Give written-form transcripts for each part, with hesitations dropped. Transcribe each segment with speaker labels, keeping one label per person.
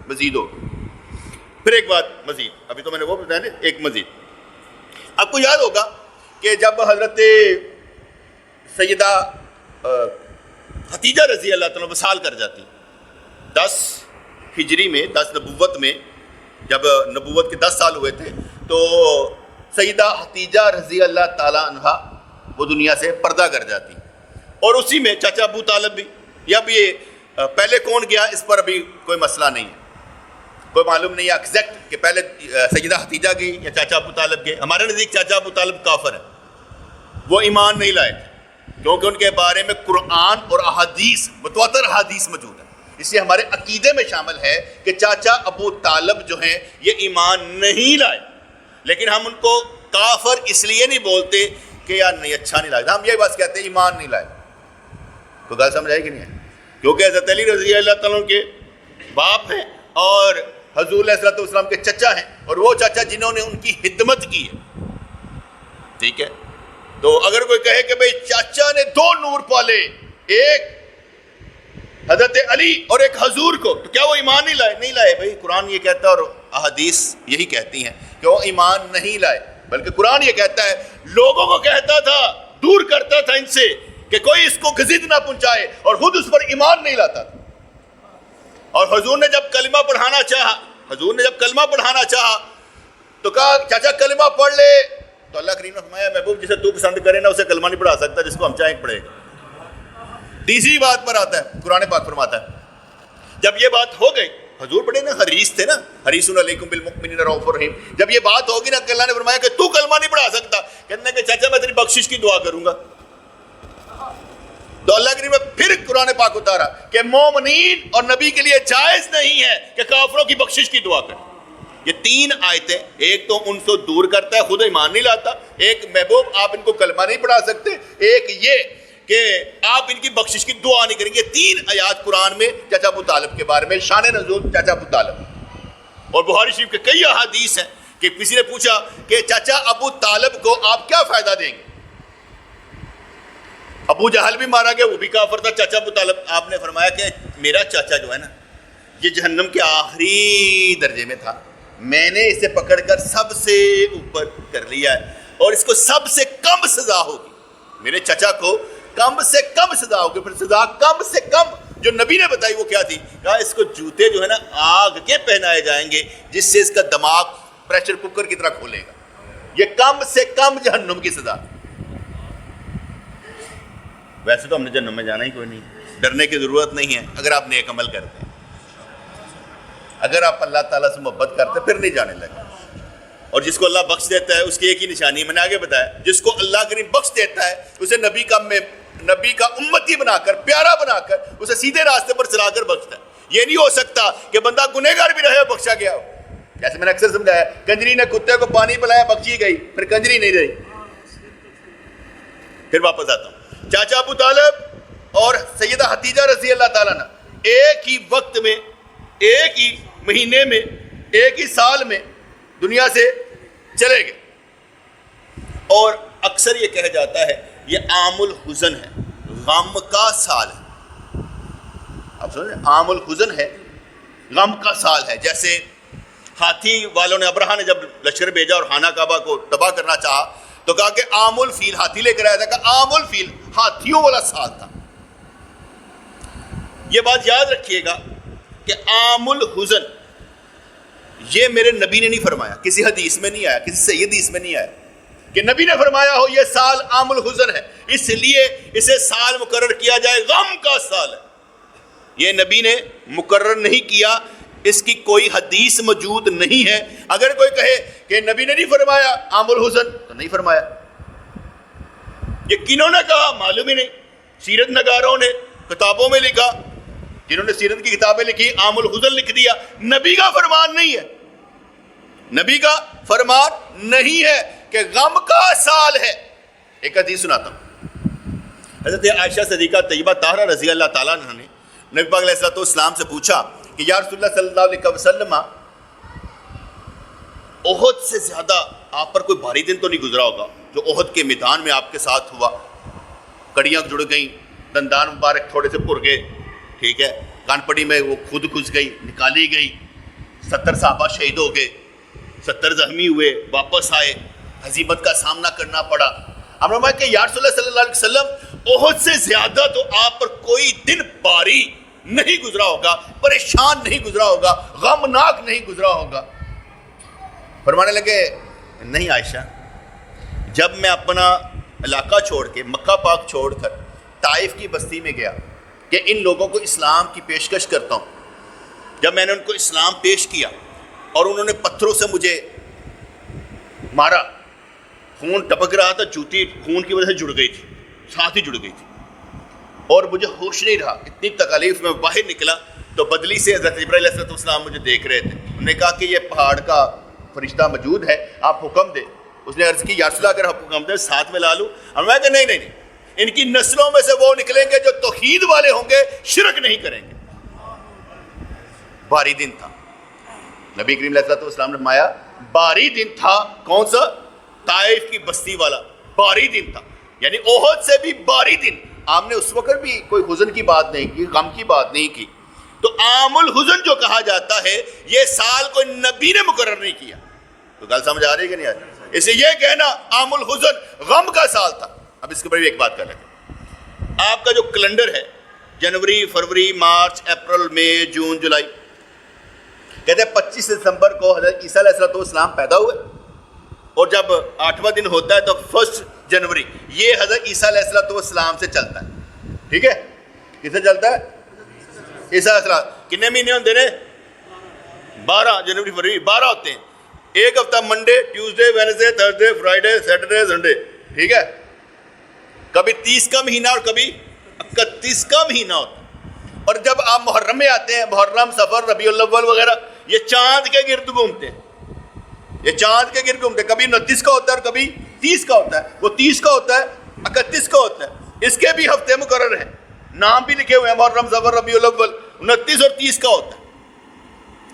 Speaker 1: مزید ہو. پھر ایک بات مزید، ابھی تو میں نے وہ بتایا نا، ایک مزید آپ کو یاد ہوگا کہ جب حضرت سیدہ ختیجہ رضی اللہ تعالیٰ وصال کر جاتی 10 ہجری میں، 10 نبوت میں، جب نبوت کے 10 سال ہوئے تھے تو سیدہ ختیجہ رضی اللہ تعالیٰ عنہا وہ دنیا سے پردہ کر جاتی. اور اسی میں چاچا ابو طالب بھی، یا اب یہ پہلے کون گیا اس پر ابھی کوئی مسئلہ نہیں ہے، کوئی معلوم نہیں ہے ایگزیکٹ کہ پہلے سیدہ ختیجہ گئی یا چاچا ابو طالب گئے. ہمارے نزدیک چاچا ابو طالب کافر ہیں، وہ ایمان نہیں لائے تھے کیونکہ ان کے بارے میں قرآن اور احادیث متواتر احادیث موجود ہیں. اس لیے ہمارے عقیدے میں شامل ہے کہ چاچا ابو طالب جو ہیں یہ ایمان نہیں لائے، لیکن ہم ان کو کافر اس لیے نہیں بولتے کہ یار نہیں اچھا نہیں لگتا، ہم یہی بات کہتے ہیں ایمان نہیں لائے. تو گل سمجھ آئی کہ نہیں ہے؟ کیونکہ حضرت علی رضی اللہ تعالیٰ کے باپ ہیں اور حضور علیہ الصلوۃ والسلام کے چچا ہیں، اور وہ چچا جنہوں نے ان کی خدمت کی ہے. ٹھیک ہے، تو اگر کوئی کہے کہ بھئی چاچا نے 2 نور پالے، ایک حضرت علی اور ایک حضور کو، تو کیا وہ ایمان نہیں لائے؟ نہیں لائے بھئی. قرآن یہ کہتا ہے اور احادیث یہی کہتی ہیں کہ وہ ایمان نہیں لائے، بلکہ قرآن یہ کہتا ہے لوگوں کو کہتا تھا، دور کرتا تھا ان سے کہ کوئی اس کو گزید نہ پہنچائے، اور خود اس پر ایمان نہیں لاتا تھا. اور حضور نے جب کلمہ پڑھانا چاہا تو کہا چاچا کلمہ پڑھ لے. تو اللہ کریم نے فرمایا محبوب جسے تو پسند کرے نا اسے کلمہ نہیں پڑھا سکتا، جس کو ہم چاہیں پڑھے گا. تیسری بات پر آتا ہے، قرآن پاک فرماتا ہے جب یہ بات ہو گئی، حضور بڑے نا حریص تھے نا، حریص علیکم بالمؤمنین رؤوف رحیم. جب یہ بات ہوگی نا کہ اللہ نے فرمایا کہ تو کلمہ نہیں پڑھا سکتا، کہنے کہ چاچا میں تیری بخشش کی دعا کروں گا. تو اللہ کریم نے پھر قرآن پاک اتارا کہ مومنین اور نبی کے لیے جائز نہیں ہے کہ کافروں کی بخشش کی دعا کریں. یہ 3 آیتیں، ایک تو ان سے دور کرتا ہے، خود ایمان نہیں لاتا، ایک محبوب آپ ان کو کلمہ نہیں پڑھا سکتے، ایک یہ کہ آپ ان کی بخشش کی دعا نہیں کریں گے. 3 آیات قرآن میں چاچا ابو طالب کے بارے میں، شان نزول چاچا ابو طالب. اور بخاری شریف کے کئی احادیث ہیں کہ کسی نے پوچھا کہ چاچا ابو طالب کو آپ کیا فائدہ دیں گے؟ ابو جہل بھی مارا گیا، وہ بھی کافر تھا، چاچا ابو طالب. آپ نے فرمایا کہ میرا چاچا جو ہے نا یہ جہنم کے آخری درجے میں تھا، میں نے اسے پکڑ کر سب سے اوپر کر لیا ہے اور اس کو سب سے کم سزا ہوگی. میرے چچا کو کم سے کم سزا ہوگی. پھر سزا کم سے کم جو نبی نے بتائی وہ کیا تھی؟ کہا اس کو جوتے جو ہے نا آگ کے پہنائے جائیں گے جس سے اس کا دماغ پریشر کوکر کی طرح کھولے گا. یہ کم سے کم جہنم کی سزا. ویسے تو ہم نے جہنم میں جانا ہی کوئی نہیں، ڈرنے کی ضرورت نہیں ہے اگر آپ نیک عمل کرتے ہیں. اگر آپ اللہ تعالیٰ سے محبت کرتے ہیں پھر نہیں جانے لگے. اور جس کو اللہ بخش دیتا ہے اس کی ایک ہی نشانی میں نے آگے بتایا، جس کو اللہ کریم بخش دیتا ہے اسے نبی کا امتی بنا کر، پیارا بنا کر، اسے سیدھے راستے پر چلا کر بخشتا ہے. یہ نہیں ہو سکتا کہ بندہ گنہگار بھی رہے بخشا گیا ہو. جیسے میں نے اکثر سمجھایا، کنجری نے کتے کو پانی پلایا بخشی گئی، پھر کنجری نہیں رہی. پھر واپس آتا ہوں، چاچا ابو طالب اور سیدہ ختیجہ رضی اللہ تعالیٰ عنہ ایک ہی وقت میں، ایک ہی مہینے میں، ایک ہی سال میں دنیا سے چلے گئے. اور اکثر یہ کہا جاتا ہے یہ عام الحزن ہے، غم کا سال ہے. آپ سمجھیں، عام الحزن ہے، غم کا سال ہے. جیسے ہاتھی والوں نے، ابرہا نے جب لشکر بھیجا اور خانہ کعبہ کو تباہ کرنا چاہا تو کہا کہ عام الفیل، ہاتھی لے کر آیا تھا، کہ عام الفیل ہاتھیوں والا سال تھا. یہ بات یاد رکھیے گا کہ عام الحزن یہ میرے نبی نے نہیں فرمایا، کسی حدیث میں نہیں آیا، کسی صحیح حدیث میں نہیں آیا کہ نبی نے فرمایا ہو یہ سال عام الحزن ہے اس لیے اسے سال مقرر کیا جائے، غم کا سال ہے. یہ نبی نے مقرر نہیں کیا، اس کی کوئی حدیث موجود نہیں ہے. اگر کوئی کہے کہ نبی نے نہیں فرمایا عام الحزن تو نہیں فرمایا. یہ کنہوں نے کہا معلوم ہی نہیں. سیرت نگاروں نے کتابوں میں لکھا، جنہوں نے سیرت کی کتابیں لکھی عام الحزن لکھ دیا. نبی کا فرمان نہیں ہے، نبی کا فرمان نہیں ہے کہ غم کا سال ہے. ایک حدیث سناتا ہوں. حضرت عائشہ صدیقہ طیبہ طاہرہ رضی اللہ تعالیٰ عنہ نے نبی پاک علیہ السلام سے پوچھا کہ یا رسول اللہ صلی اللہ علیہ وسلم احد سے زیادہ آپ پر کوئی بھاری دن تو نہیں گزرا ہوگا جو احد کے میدان میں آپ کے ساتھ ہوا. کڑیاں جڑ گئیں، دندان مبارک تھوڑے سے پھر گئے، ٹھیک ہے، کان پڑی میں وہ خود گھس گئی، نکالی گئی، 70 صحابہ شہید ہو گئے, 70 زخمی ہوئے, واپس آئے, ہزیمت کا سامنا کرنا پڑا. ہم نے کہ یا رسول اللہ صلی اللہ علیہ وسلم احد سے زیادہ تو آپ پر کوئی دن باری نہیں گزرا ہوگا, پریشان نہیں گزرا ہوگا, غمناک نہیں گزرا ہوگا. فرمانے لگے نہیں عائشہ, جب میں اپنا علاقہ چھوڑ کے, مکہ پاک چھوڑ کر طائف کی بستی میں گیا کہ ان لوگوں کو اسلام کی پیشکش کرتا ہوں, جب میں نے ان کو اسلام پیش کیا اور انہوں نے پتھروں سے مجھے مارا, خون ٹپک رہا تھا, جوتی خون کی وجہ سے جڑ گئی تھی, ساتھ ہی جڑ گئی تھی, اور مجھے ہوش نہیں رہا, اتنی تکالیف میں باہر نکلا تو بدلی سے حضرت جبرائیل علیہ السلام مجھے دیکھ رہے تھے. انہوں نے کہا کہ یہ پہاڑ کا فرشتہ موجود ہے, آپ حکم دیں. اس نے عرض کی یا رسول اللہ اگر حکم دیں ساتھ میں لا لوں. ہم نے کہا نہیں, ان کی نسلوں میں سے وہ نکلیں گے جو توحید والے ہوں گے, شرک نہیں کریں گے. باری دن تھا, نبی کریم علیہ السلام نے فرمایا باری دن تھا. کون سا؟ طائف کی بستی والا باری دن تھا, یعنی احد سے بھی باری دن. آپ نے اس وقت بھی کوئی حزن کی بات نہیں کی, غم کی بات نہیں کی. تو عام الحزن جو کہا جاتا ہے یہ سال کوئی نبی نے مقرر نہیں کیا. تو گل سمجھ آ رہی ہے کہ نہیں آ رہی؟ اسے یہ کہنا عام الحزن غم کا سال تھا. اب اس کے اوپر بھی ایک بات کر لیں, آپ کا جو کیلنڈر ہے جنوری, فروری, مارچ, اپریل, مئی, جون, جولائی, کہتے ہیں 25 دسمبر کو حضرت عیسیٰ علیہ السلام پیدا ہوئے, اور جب 8واں دن ہوتا ہے تو 1 جنوری یہ حضرت عیسیٰ علیہ السلام سے چلتا ہے. ٹھیک ہے, کس سے چلتا ہے؟ عیسیٰ علیہ السلام. کتنے مہینے ہوتے ہیں؟ 12. جنوری, فروری 12 ہوتے ہیں. ایک ہفتہ Monday, Tuesday, Wednesday, Thursday, Friday, Saturday, Sunday. ٹھیک ہے, کبھی 30 کا مہینہ اور کبھی 31 کا مہینہ ہوتا ہے. اور جب آپ محرم میں آتے ہیں, محرم, سفر, ربیع الاول وغیرہ, یہ چاند کے گرد گھومتے ہیں. یہ چاند کے گرد گھومتے ہیں, کبھی 29 کا ہوتا ہے اور کبھی 30 کا ہوتا ہے. وہ 30 کا ہوتا ہے, 31 کا ہوتا ہے. اس کے بھی ہفتے مقرر ہیں, نام بھی لکھے ہوئے ہیں, محرم, سفر, ربیع الاول. 29 اور 30 کا ہوتا ہے.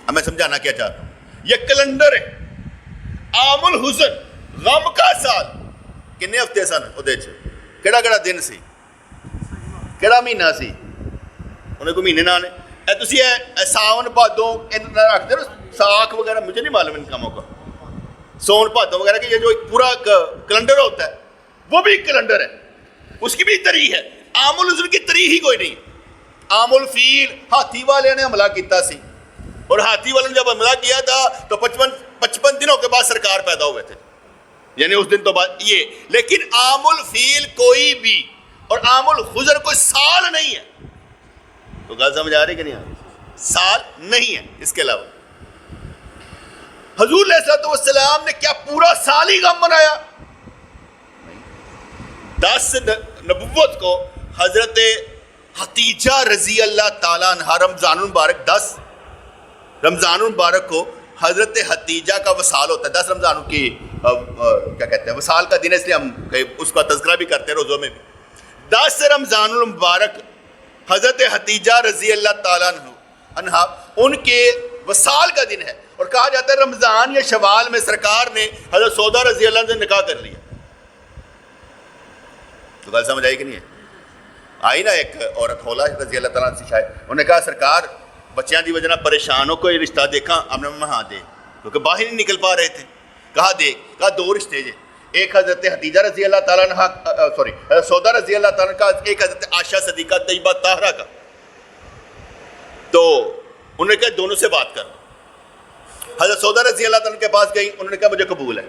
Speaker 1: اب میں سمجھانا کیا چاہتا ہوں, یہ کیلنڈر ہے عام الحزن, غم کا سال. کتنے ہفتے سن وہ, کہڑا کہڑا دن سی, کہڑا مہینہ سی, انہیں کوئی مہینے نہ آنے. تسی ساون بھادوں رکھتے ہو, ساکھ وغیرہ, مجھے نہیں معلوم ان کاموں کا, سون بھادوں وغیرہ کہ یہ جو ایک پورا کیلنڈر ہوتا ہے وہ بھی ایک کیلنڈر ہے, اس کی بھی تاریخ ہے. عام الحزن کی تاریخ ہی کوئی نہیں. عام الفیل, ہاتھی والے نے حملہ کیتا سی, اور ہاتھی والے نے جب حملہ کیا تھا تو 55 دنوں کے بعد سرکار پیدا ہوئے تھے, یعنی اس دن تو بعد یہ. لیکن عام الفیل کوئی بھی اور عام الحزن کوئی سال نہیں ہے. تو گل سمجھ آ رہی کہ نہیں آ رہی؟ سال نہیں ہے. اس کے علاوہ حضور علیہ السلام نے کیا پورا سال ہی غم منایا؟ 10 نبوت کو حضرت حتیجہ رضی اللہ تعالیٰ عنہ, رمضان المبارک 10 رمضان المبارک کو حضرت حتیجہ کا وصال ہوتا ہے. 10 رمضان کی کیا کہتے ہیں, وصال کا دن, اس لیے ہم اس کا تذکرہ بھی کرتے ہیں روزوں میں بھی. 10 رمضان المبارک حضرت حتیجہ رضی اللہ تعالیٰ عنہ ان کے وصال کا دن ہے, اور کہا جاتا ہے رمضان یا شوال میں سرکار نے حضرت سودا رضی اللہ عنہ سے نکاح کر لیا. تو بات سمجھ آئی کہ نہیں ہے؟ آئی نا ایک عورت خولا رضی اللہ تعالیٰ عنہ سے شاید, انہوں نے کہا سرکار بچیاں دی وجہ پریشان ہو, کوئی رشتہ دیکھا؟ ہم نے ہاں دے, کیونکہ باہر نہیں نکل پا رہے تھے. کہا دیکھ, کہا 2 رشتے جے, ایک حضرت حتیجہ رضی اللہ تعالیٰ عنہ حضرت سودا رضی اللہ تعالیٰ عنہ کا, ایک حضرت عائشہ صدیقہ طیبہ طاہرہ کا. تو انہوں نے کہا دونوں سے بات کر. حضرت سودا رضی اللہ تعالیٰ عنہ کے پاس گئی, انہوں نے کہا مجھے قبول ہے.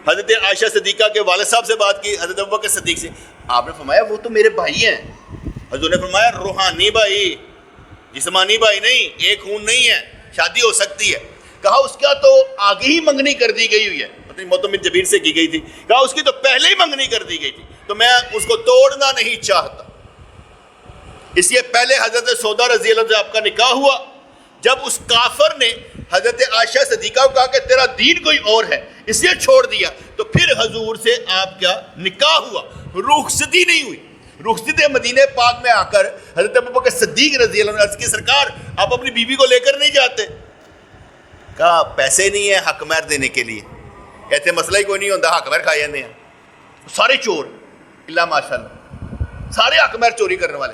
Speaker 1: حضرت عائشہ صدیقہ کے والد صاحب سے بات کی, حضرت ابوبکر صدیق سے. آپ نے فرمایا وہ تو میرے بھائی ہیں. حضور نے فرمایا روحانی بھائی, جسمانی بھائی نہیں, ایک خون نہیں ہے, شادی ہو سکتی ہے. کہا اس کا تو آگے ہی منگنی کر دی گئی ہوئی ہے, اپنی موتم بن جبیر سے کی گئی تھی. کہا اس کی تو پہلے ہی منگنی کر دی گئی تھی, تو میں اس کو توڑنا نہیں چاہتا. اس لیے پہلے حضرت سودا رضی اللہ عنہ سے آپ کا نکاح ہوا. جب اس کافر نے حضرت عائشہ صدیقہ کو کہا کہ تیرا دین کوئی اور ہے, اس لیے چھوڑ دیا, تو پھر حضور سے آپ کا نکاح ہوا, رخصتی نہیں ہوئی. رخصت مدینہ پاک میں آ کر حضرت ابوبکر صدیق رضی اللہ عنہ عرض کی سرکار آپ اپنی بیوی کو لے کر نہیں جاتے؟ کہا پیسے نہیں ہیں حق مہر دینے کے لیے. کہتے مسئلہ ہی کوئی نہیں ہوتا, حق مہر کھائے جاتے ہیں. سارے چور اللہ ماشاء اللہ, سارے حق مہر چوری کرنے والے.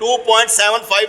Speaker 1: 2.75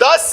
Speaker 1: 10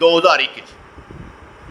Speaker 1: 2021,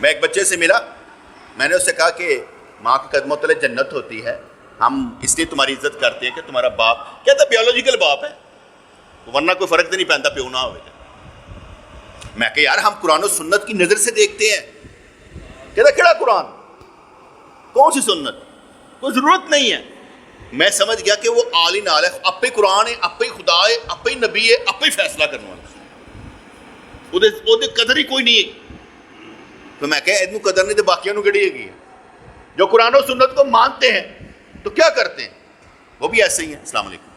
Speaker 1: میں ایک بچے سے ملا, میں نے اس سے کہا کہ ماں کے قدموں تلے جنت ہوتی ہے, ہم اس لیے تمہاری عزت کرتے ہیں کہ تمہارا باپ, کہتا بیولوجیکل باپ ہے, ورنہ کوئی فرق تو نہیں پہنتا پیو نہ ہوئے. میں کہ یار ہم قرآن و سنت کی نظر سے دیکھتے ہیں. کہتا کیڑا قرآن, کون سی سنت, کوئی ضرورت نہیں ہے. میں سمجھ گیا کہ وہ عالی نال ہے, اپے قرآن ہے, اپے خدا ہے, اپے نبی ہے, اپے فیصلہ کرنے والا, وہ قدر ہی کوئی نہیں ہے. تو میں کہ ادنو قدر نہیں تو باقیوں نو کیڑی ہے. جو قرآن و سنت کو مانتے ہیں تو کیا کرتے ہیں, وہ بھی ایسے ہی ہیں. السلام علیکم.